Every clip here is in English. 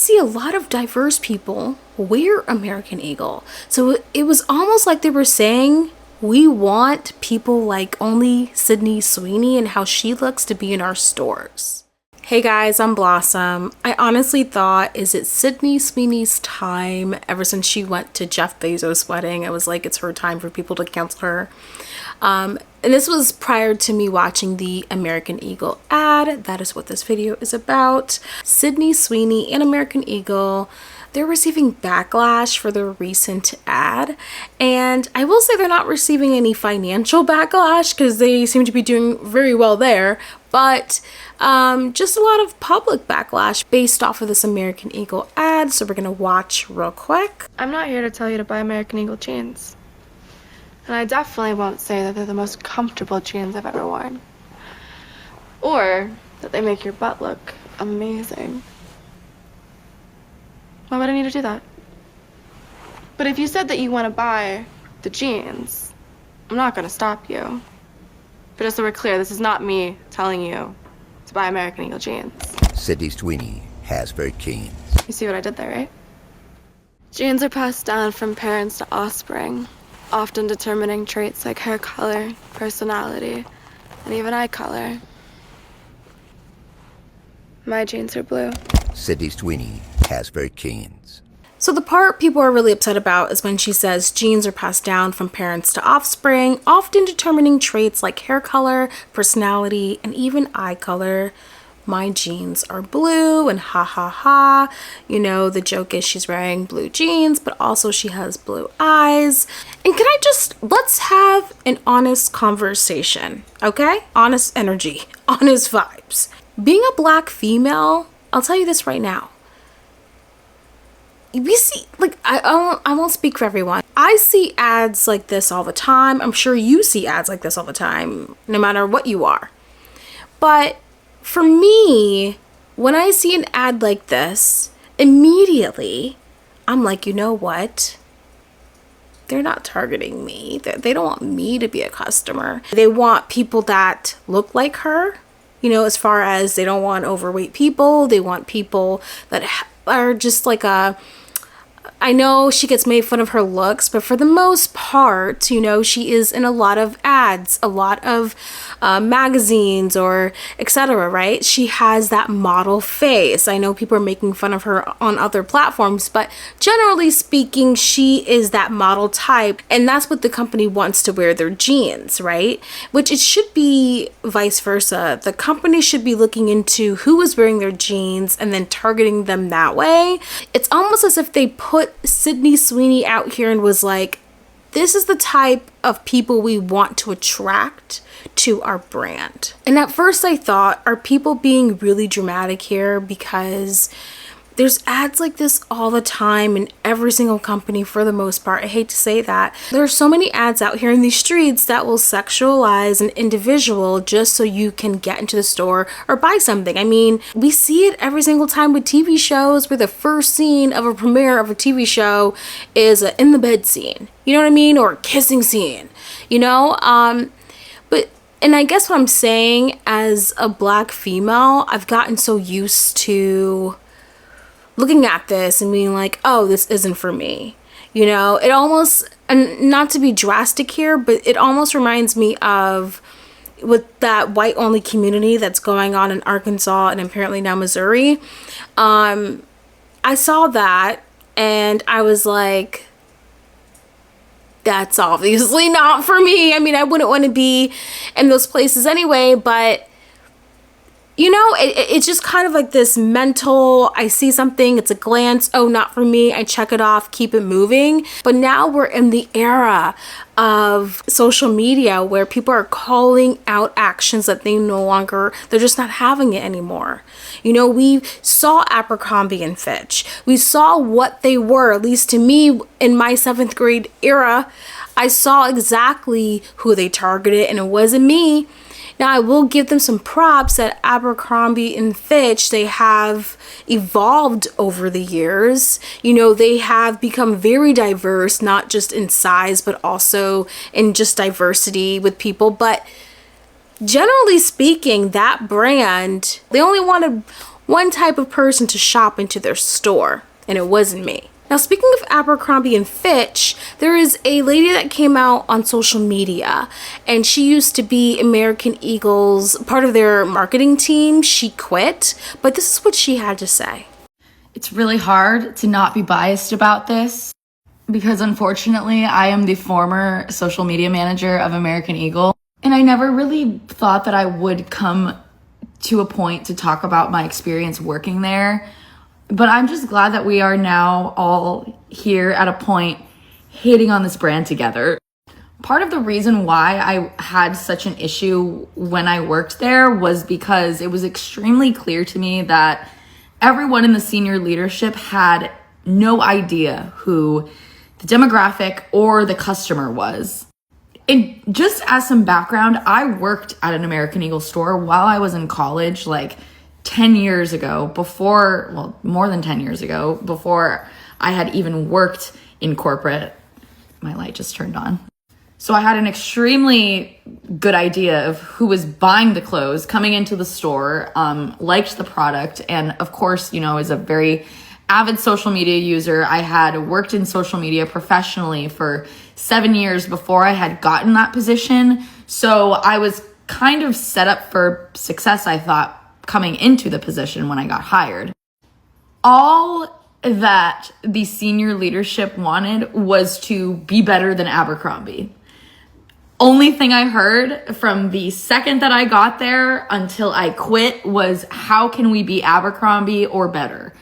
see a lot of diverse people wear American Eagle. So it was almost like they were saying, we want people like only Sydney Sweeney and how she looks to be in our stores. Hey guys, I'm Blossom. I honestly thought, is it Sydney Sweeney's time? Ever since she went to Jeff Bezos' wedding, I was like, it's her time for people to cancel her. And this was prior to me watching the American Eagle ad. That is what this video is about. Sydney Sweeney and American Eagle, they're receiving backlash for their recent ad. And I will say they're not receiving any financial backlash because they seem to be doing very well there. But just a lot of public backlash based off of this American Eagle ad. So we're going to watch real quick. I'm not here to tell you to buy American Eagle jeans. And I definitely won't say that they're the most comfortable jeans I've ever worn. Or that they make your butt look amazing. Why would I need to do that? But if you said that you want to buy the jeans, I'm not going to stop you. But just so we're clear, this is not me telling you to buy American Eagle jeans. Sydney Sweeney has very keen. You see what I did there, right? Genes are passed down from parents to offspring, often determining traits like hair color, personality, and even eye color. My genes are blue. Sydney Sweeney has very keen. So the part people are really upset about is when she says genes are passed down from parents to offspring, often determining traits like hair color, personality, and even eye color. My jeans are blue, and ha ha ha. You know, the joke is she's wearing blue jeans, but also she has blue eyes. And can I let's have an honest conversation, okay? Honest energy, honest vibes. Being a black female, I'll tell you this right now. We see, like, I won't speak for everyone. I see ads like this all the time. I'm sure you see ads like this all the time, no matter what you are. But for me, when I see an ad like this, immediately, I'm like, you know what? They're not targeting me. They don't want me to be a customer. They want people that look like her, you know, as far as they don't want overweight people. They want people that are just like I know she gets made fun of her looks, but for the most part, you know, she is in a lot of ads, a lot of magazines or etc., right? She has that model face. I know people are making fun of her on other platforms, but generally speaking, she is that model type, and that's what the company wants to wear their jeans, right? Which it should be vice versa. The company should be looking into who is wearing their jeans and then targeting them that way. It's almost as if they put Sydney Sweeney out here and was like, this is the type of people we want to attract to our brand. And at first I thought, are people being really dramatic here? Because there's ads like this all the time in every single company for the most part. I hate to say that. There are so many ads out here in these streets that will sexualize an individual just so you can get into the store or buy something. I mean, we see it every single time with TV shows where the first scene of a premiere of a TV show is an in the bed scene. You know what I mean? Or a kissing scene, you know? And I guess what I'm saying, as a black female, I've gotten so used to looking at this and being like, oh, this isn't for me. You know, it almost, and not to be drastic here, but it almost reminds me of with that white only community that's going on in Arkansas and apparently now Missouri. I saw that and I was like, that's obviously not for me. I mean, I wouldn't want to be in those places anyway, but you know, it's just kind of like this mental, I see something, it's a glance, oh, not for me, I check it off, keep it moving. But now we're in the era of social media where people are calling out actions that they're just not having it anymore. You know, we saw Abercrombie and Fitch. We saw what they were, at least to me in my 7th grade era. I saw exactly who they targeted and it wasn't me. Now, I will give them some props that Abercrombie and Fitch, they have evolved over the years. You know, they have become very diverse, not just in size, but also in just diversity with people. But generally speaking, that brand, they only wanted one type of person to shop into their store, and it wasn't me. Now, speaking of Abercrombie and Fitch, there is a lady that came out on social media, and she used to be American Eagle's part of their marketing team. She quit, but this is what she had to say. It's really hard to not be biased about this because unfortunately I am the former social media manager of American Eagle, and I never really thought that I would come to a point to talk about my experience working there. But I'm just glad that we are now all here at a point hating on this brand together. Part of the reason why I had such an issue when I worked there was because it was extremely clear to me that everyone in the senior leadership had no idea who the demographic or the customer was. And just as some background, I worked at an American Eagle store while I was in college, like 10 years ago, more than 10 years ago, before I had even worked in corporate. My light just turned on. So I had an extremely good idea of who was buying the clothes, coming into the store, liked the product, and of course, as a very avid social media user, I had worked in social media professionally for 7 years before I had gotten that position. So I was kind of set up for success, I thought, coming into the position when I got hired. All that the senior leadership wanted was to be better than Abercrombie. Only thing I heard from the second that I got there until I quit was, how can we be Abercrombie or better?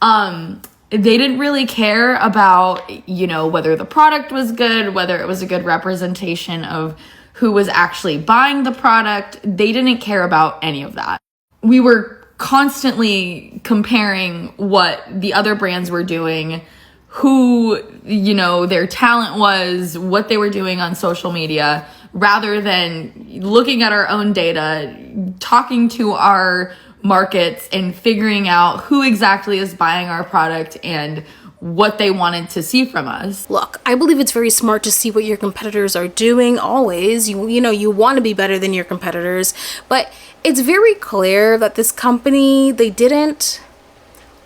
They didn't really care about, whether the product was good, whether it was a good representation of who was actually buying the product. They didn't care about any of that. We were constantly comparing what the other brands were doing, who, their talent was, what they were doing on social media, rather than looking at our own data, talking to our markets and figuring out who exactly is buying our product and what they wanted to see from us. Look, I believe it's very smart to see what your competitors are doing always. You want to be better than your competitors, but it's very clear that this company, they didn't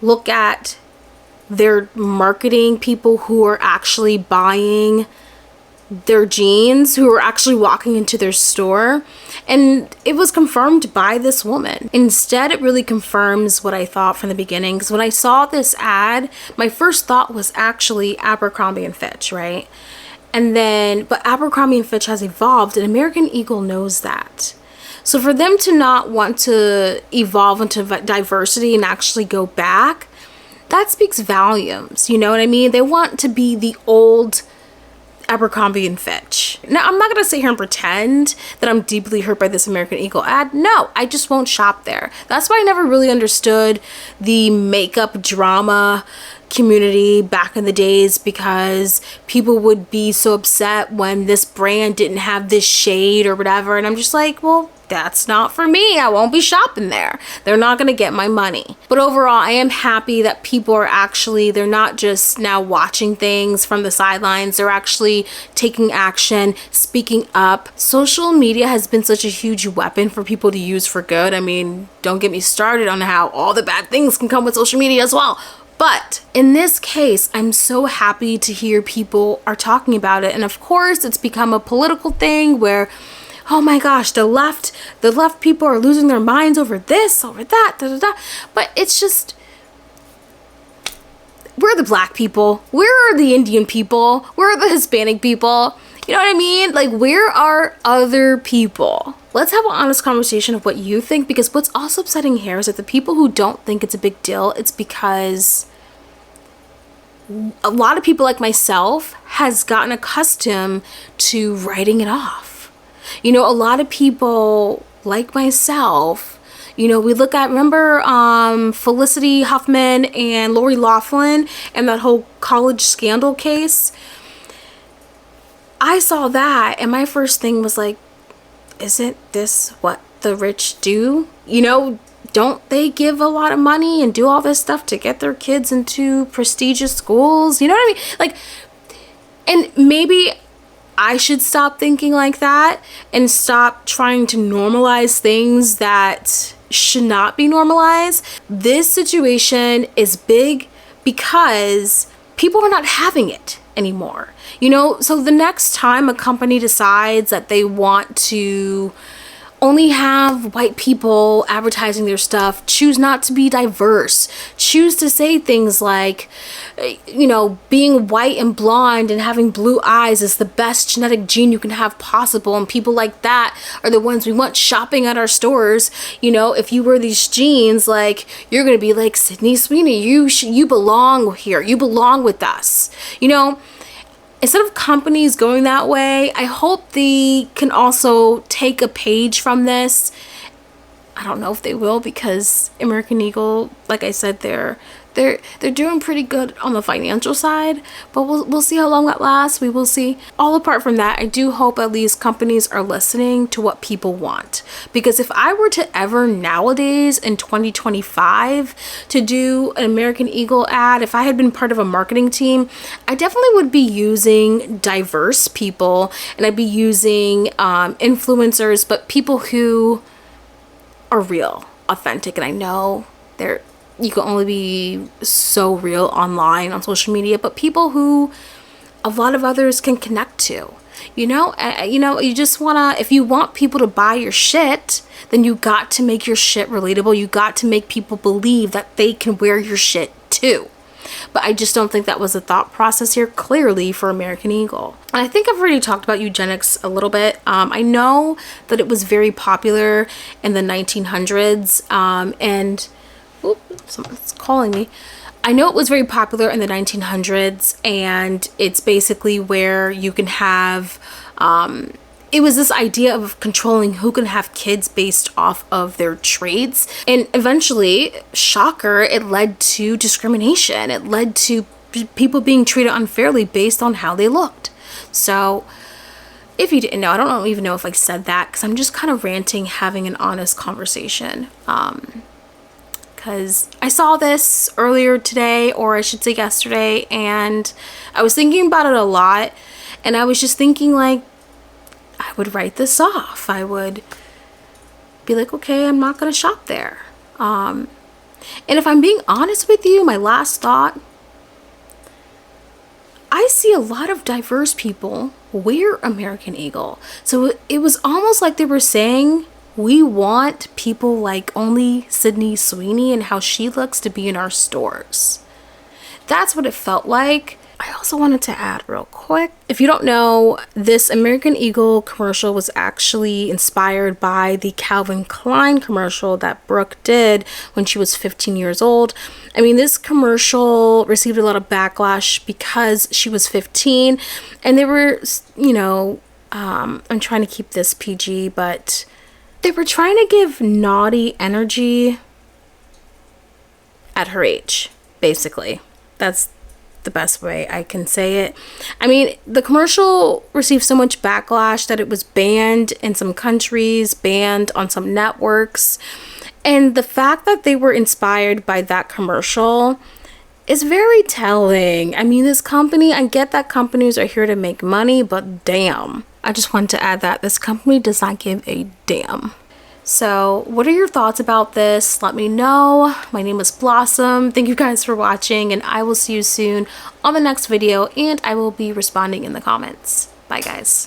look at their marketing people who are actually buying their jeans, who are actually walking into their store, and it was confirmed by this woman. Instead, it really confirms what I thought from the beginning, because when I saw this ad, my first thought was actually Abercrombie and Fitch, right? But Abercrombie and Fitch has evolved, and American Eagle knows that. So for them to not want to evolve into diversity and actually go back, that speaks volumes, you know what I mean? They want to be the old Abercrombie and Fitch. Now, I'm not going to sit here and pretend that I'm deeply hurt by this American Eagle ad. No, I just won't shop there. That's why I never really understood the makeup drama community back in the days, because people would be so upset when this brand didn't have this shade or whatever, and I'm just like, well, that's not for me. I won't be shopping there. They're not going to get my money. But overall, I am happy that people are they're not just now watching things from the sidelines. They're actually taking action, speaking up. Social media has been such a huge weapon for people to use for good. I mean, don't get me started on how all the bad things can come with social media as well. But in this case, I'm so happy to hear people are talking about it. And of course, it's become a political thing where, oh my gosh, the left people are losing their minds over this, over that, da da da. But it's just, we're the black people. Where are the Indian people? Where are the Hispanic people? You know what I mean? Like, where are other people? Let's have an honest conversation of what you think, because what's also upsetting here is that the people who don't think it's a big deal, it's because a lot of people like myself has gotten accustomed to writing it off. A lot of people like myself, we look at, remember Felicity Huffman and Lori Loughlin and that whole college scandal case? I saw that and my first thing was like, isn't this what the rich do? Don't they give a lot of money and do all this stuff to get their kids into prestigious schools? You know what I mean? Like, and maybe I should stop thinking like that and stop trying to normalize things that should not be normalized. This situation is big because people are not having it anymore. You know, so the next time a company decides that they want to only have white people advertising their stuff, choose not to be diverse, choose to say things like, you know, being white and blonde and having blue eyes is the best genetic gene you can have possible, and people like that are the ones we want shopping at our stores. You know, if you wear these jeans, like, you're gonna be like Sydney Sweeney, you belong here, you belong with us, you know. Instead of companies going that way, I hope they can also take a page from this. I don't know if they will, because American Eagle, like I said, they're doing pretty good on the financial side, but we'll see how long that lasts. We will see. All apart from that, I do hope at least companies are listening to what people want, because if I were to ever nowadays in 2025 to do an American Eagle ad, if I had been part of a marketing team, I definitely would be using diverse people, and I'd be using influencers, but people who are real, authentic. And I know you can only be so real online on social media, but people who a lot of others can connect to. You know, you just wanna, if you want people to buy your shit, then you got to make your shit relatable. You got to make people believe that they can wear your shit too. But I just don't think that was the thought process here, clearly, for American Eagle. And I think I've already talked about eugenics a little bit. I know that it was very popular in the 1900s, and someone's calling me. I know it was very popular in the 1900s, and it's basically where you can have, it was this idea of controlling who can have kids based off of their traits. And eventually, shocker, it led to discrimination. It led to people being treated unfairly based on how they looked. So if you didn't know, I don't even know if I said that, because I'm just kind of ranting, having an honest conversation. Because I saw this earlier today, or I should say yesterday, and I was thinking about it a lot, and I was just thinking, like, I would write this off. I would be like, okay, I'm not gonna shop there. And if I'm being honest with you, my last thought, I see a lot of diverse people wear American Eagle. So it was almost like they were saying, we want people like only Sydney Sweeney and how she looks to be in our stores. That's what it felt like. I also wanted to add real quick, if you don't know, this American Eagle commercial was actually inspired by the Calvin Klein commercial that Brooke did when she was 15 years old. I mean, this commercial received a lot of backlash because she was 15, and they were, you know, I'm trying to keep this PG, but they were trying to give naughty energy at her age, basically. That's the best way I can say it. I mean, the commercial received so much backlash that it was banned in some countries, banned on some networks. And the fact that they were inspired by that commercial is very telling. I mean, this company, I get that companies are here to make money, but damn. I just wanted to add that this company does not give a damn. So what are your thoughts about this? Let me know. My name is Blossom. Thank you guys for watching, and I will see you soon on the next video, and I will be responding in the comments. Bye guys.